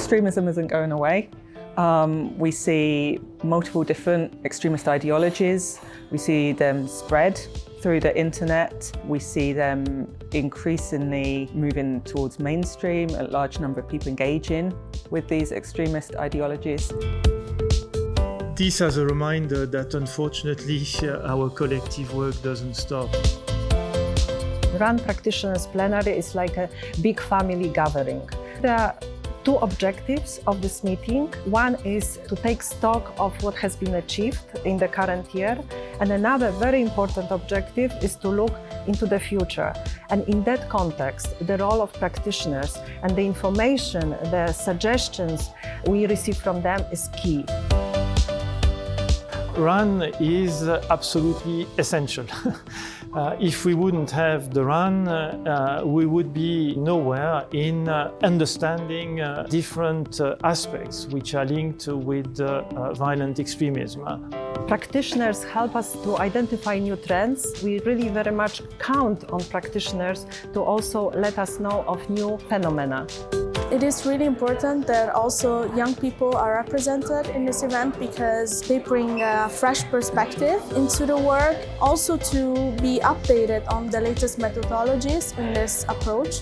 Extremism isn't going away. We see multiple different extremist ideologies. We see them spread through the internet. We see them increasingly moving towards mainstream, a large number of people engaging with these extremist ideologies. This as a reminder that unfortunately our collective work doesn't stop. RAN Practitioners Plenary is like a big family gathering. There are two objectives of this meeting. One is to take stock of what has been achieved in the current year, and another very important objective is to look into the future. And in that context, the role of practitioners and the information, the suggestions we receive from them is key. RAN is absolutely essential. If we wouldn't have the RAN, we would be nowhere in understanding different aspects which are linked with violent extremism. Practitioners help us to identify new trends. We really very much count on practitioners to also let us know of new phenomena. It is really important that also young people are represented in this event because they bring a fresh perspective into the work, also to be updated on the latest methodologies in this approach.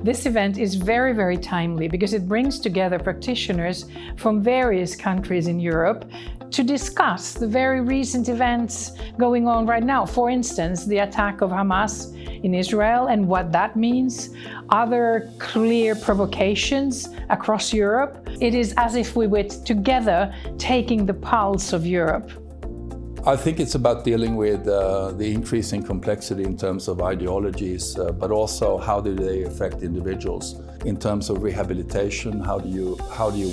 This event is very, very timely because it brings together practitioners from various countries in Europe to discuss the very recent events going on right now. For instance, the attack of Hamas in Israel and what that means, other clear provocations across Europe. It is as if we were together taking the pulse of Europe. I think it's about dealing with the increasing complexity in terms of ideologies, but also how do they affect individuals. In terms of rehabilitation, how do you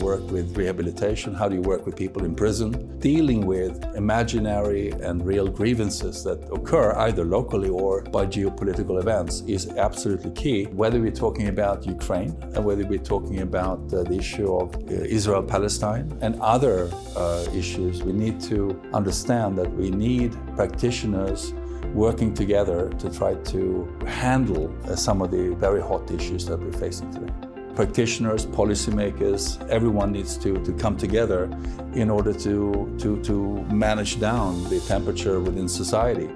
work with rehabilitation? How do you work with people in prison? Dealing with imaginary and real grievances that occur either locally or by geopolitical events is absolutely key. Whether we're talking about Ukraine and whether we're talking about the issue of Israel-Palestine and other issues, we need to understand that we need practitioners working together to try to handle some of the very hot issues that we're facing today. Practitioners, policymakers, everyone needs to come together in order to manage down the temperature within society.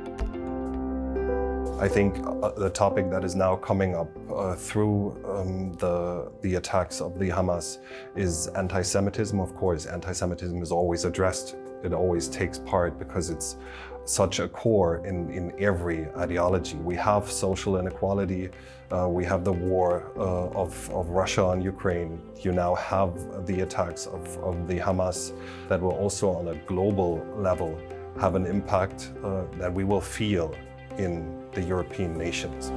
I think the topic that is now coming up through the attacks of the Hamas is anti-Semitism. Of course, anti-Semitism is always addressed. It always takes part because it's such a core in every ideology. We have social inequality. We have the war of Russia on Ukraine. You now have the attacks of the Hamas that will also on a global level have an impact that we will feel in the European nations.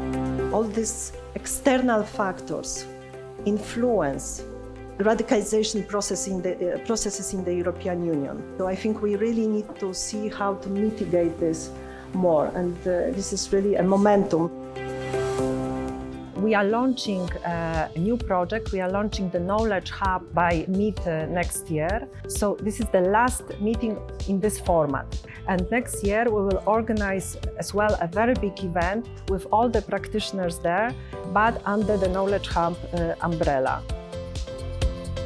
All these external factors influence radicalization processes in the European Union. So I think we really need to see how to mitigate this more, and this is really a momentum. We are launching a new project. We are launching the Knowledge Hub by mid next year. So this is the last meeting in this format. And next year we will organize as well a very big event with all the practitioners there, but under the Knowledge Hub umbrella.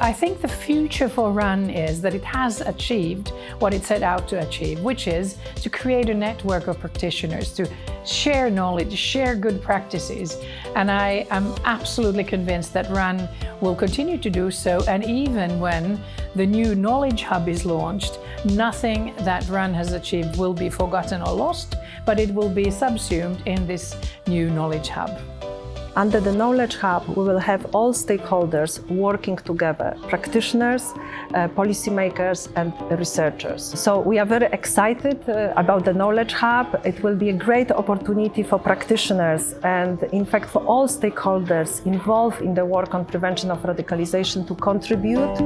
I think the future for RAN is that it has achieved what it set out to achieve, which is to create a network of practitioners, to share knowledge, share good practices. And I am absolutely convinced that RAN will continue to do so. And even when the new Knowledge Hub is launched, nothing that RAN has achieved will be forgotten or lost, but it will be subsumed in this new Knowledge Hub. Under the Knowledge Hub, we will have all stakeholders working together, practitioners, policymakers and researchers. So we are very excited about the Knowledge Hub. It will be a great opportunity for practitioners and in fact for all stakeholders involved in the work on prevention of radicalization to contribute.